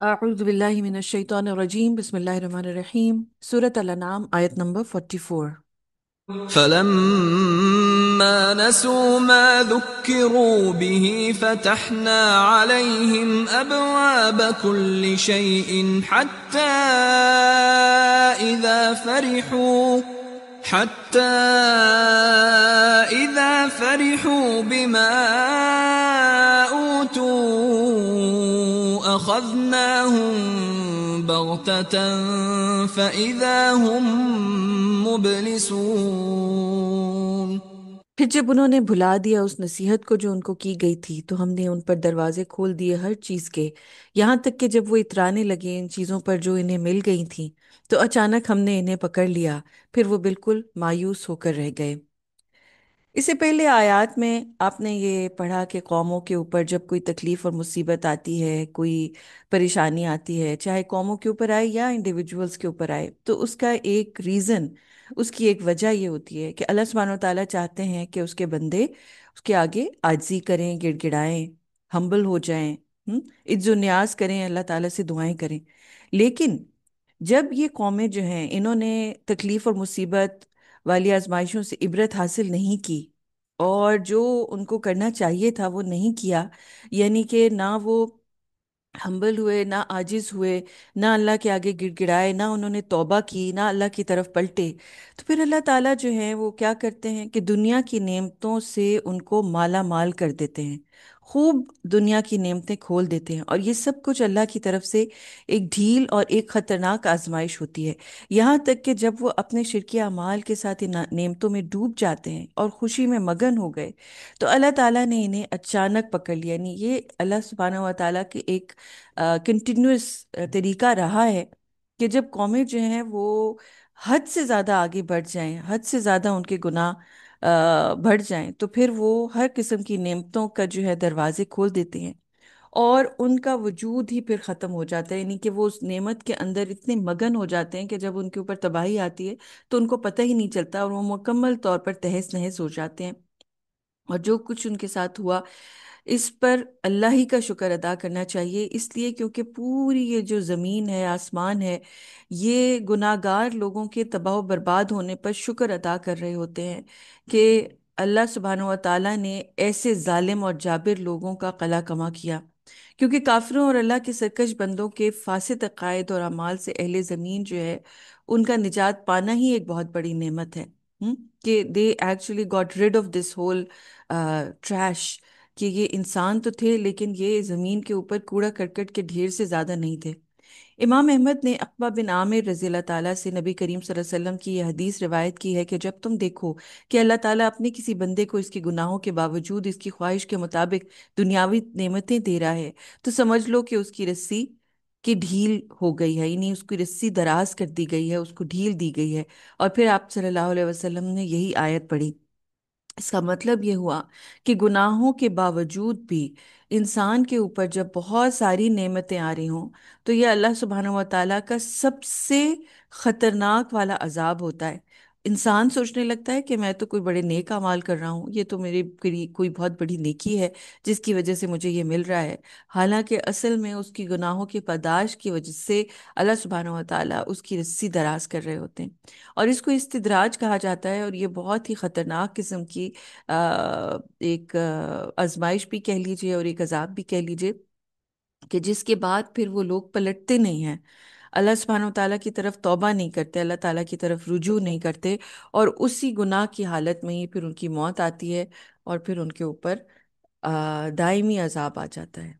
अऊज़ु बिल्लाहि मिनश शैतानिर रजीम बिस्मिल्लाहिर रहमानिर रहीम सूरत अल-अनआम आयत नंबर 44। فلما نسوا ما ذكروا به فتحنا عليهم أبواب كل شيء حتى إذا فرحوا بما أوتوا أخذناهم بغتة فإذا هم مبلسون۔ फिर जब उन्होंने भुला दिया उस नसीहत को जो उनको की गई थी तो हमने उन पर दरवाजे खोल दिए हर चीज के, यहाँ तक कि जब वो इतराने लगे इन चीजों पर जो इन्हें मिल गई थी तो अचानक हमने इन्हें पकड़ लिया। फिर वो बिल्कुल मायूस होकर रह गए। इससे पहले आयत में आपने ये पढ़ा कि कौमों के ऊपर जब कोई तकलीफ और मुसीबत आती है, कोई परेशानी आती है, चाहे कौमों के ऊपर आए या इंडिविजुअल्स के ऊपर आए, तो उसका एक रीज़न, उसकी एक वजह ये होती है कि अल्लाह सुब्हानहू व तआला चाहते हैं कि उसके बंदे उसके आगे आजिज़ी करें, गिड़गिड़ाएं, हम्बल हो जाएं, इज्जो न्याज करें, अल्लाह ताला से दुआएं करें। लेकिन जब ये कौमें जो हैं इन्होंने तकलीफ और मुसीबत वाली आजमाइशों से इबरत हासिल नहीं की और जो उनको करना चाहिए था वो नहीं किया, यानी कि ना वो हम्बल हुए, ना आजिज हुए, ना अल्लाह के आगे गिड़गिड़ाए, ना उन्होंने तौबा की, ना अल्लाह की तरफ पलटे, तो फिर अल्लाह ताला जो है वो क्या करते हैं कि दुनिया की नेमतों से उनको माला माल कर देते हैं, खूब दुनिया की नेमतें खोल देते हैं। और ये सब कुछ अल्लाह की तरफ से एक ढील और एक खतरनाक आजमाइश होती है। यहाँ तक कि जब वो अपने शिरकी अमाल के साथ इन नेमतों में डूब जाते हैं और खुशी में मगन हो गए तो अल्लाह ताला ने इन्हें अचानक पकड़ लिया। यानी ये अल्लाह सुब्हानहू व तआला के एक कंटिन्यूअस तरीका रहा है कि जब कौमें जो हैं वो हद से ज़्यादा आगे बढ़ जाएं, हद से ज़्यादा उनके गुनाह बढ़ जाएं, तो फिर वो हर किस्म की नेमतों का जो है दरवाजे खोल देते हैं और उनका वजूद ही फिर ख़त्म हो जाता है। यानी कि वो उस नेमत के अंदर इतने मगन हो जाते हैं कि जब उनके ऊपर तबाही आती है तो उनको पता ही नहीं चलता और वो मुकम्मल तौर पर तहस नहस हो जाते हैं। और जो कुछ उनके साथ हुआ इस पर अल्लाह ही का शुक्र अदा करना चाहिए, इसलिए क्योंकि पूरी ये जो ज़मीन है, आसमान है, ये गुनाहगार लोगों के तबाह व बर्बाद होने पर शुक्र अदा कर रहे होते हैं कि अल्लाह सुब्हानहू व तआला ने ऐसे जालिम और जाबिर लोगों का कला कमा किया। क्योंकि काफिरों और अल्लाह के सरकश बंदों के फासिद अकायद और अमाल से अहले ज़मीन जो है उनका निजात पाना ही एक बहुत बड़ी नेमत है। कि they actually got rid of this whole trash, कि ये इंसान तो थे लेकिन ये जमीन के ऊपर कूड़ा करकट के ढेर से ज्यादा नहीं थे। इमाम अहमद ने अक़बा बिन आमिर रज़ी अल्लाह ताला से नबी करीम सल्लल्लाहु अलैहि वसल्लम की यह हदीस रिवायत की है कि जब तुम देखो कि अल्लाह ताला अपने किसी बंदे को इसके गुनाहों के बावजूद इसकी ख्वाहिश के मुताबिक दुनियावी नेमतें दे रहा है तो समझ लो कि उसकी रस्सी की ढील हो गई है, यानी उसकी रस्सी दराज कर दी गई है, उसको ढील दी गई है। और फिर आप सल्लल्लाहु अलैहि वसल्लम ने यही आयत पढ़ी। इसका मतलब ये हुआ कि गुनाहों के बावजूद भी इंसान के ऊपर जब बहुत सारी नेमतें आ रही हों तो ये अल्लाह सुब्हानहू व तआला का सबसे खतरनाक वाला अजाब होता है। इंसान सोचने लगता है कि मैं तो कोई बड़े नेक अमाल कर रहा हूँ, ये तो मेरी कोई बहुत बड़ी नेकी है जिसकी वजह से मुझे ये मिल रहा है। हालांकि असल में उसकी गुनाहों की पादाश की वजह से अल्लाह सुब्हानहू व तआला उसकी रस्सी दराज कर रहे होते हैं। और इसको इस्तिदराज कहा जाता है और ये बहुत ही खतरनाक किस्म की एक आजमाइश भी कह लीजिए और एक अजाब भी कह लीजिए कि जिसके बाद फिर वो लोग पलटते नहीं हैं, अल्लाह सुब्हानहू व तआला की तरफ तौबा नहीं करते, अल्लाह ताला की तरफ रुजू नहीं करते और उसी गुनाह की हालत में ही फिर उनकी मौत आती है और फिर उनके ऊपर दायमी अजाब आ जाता है।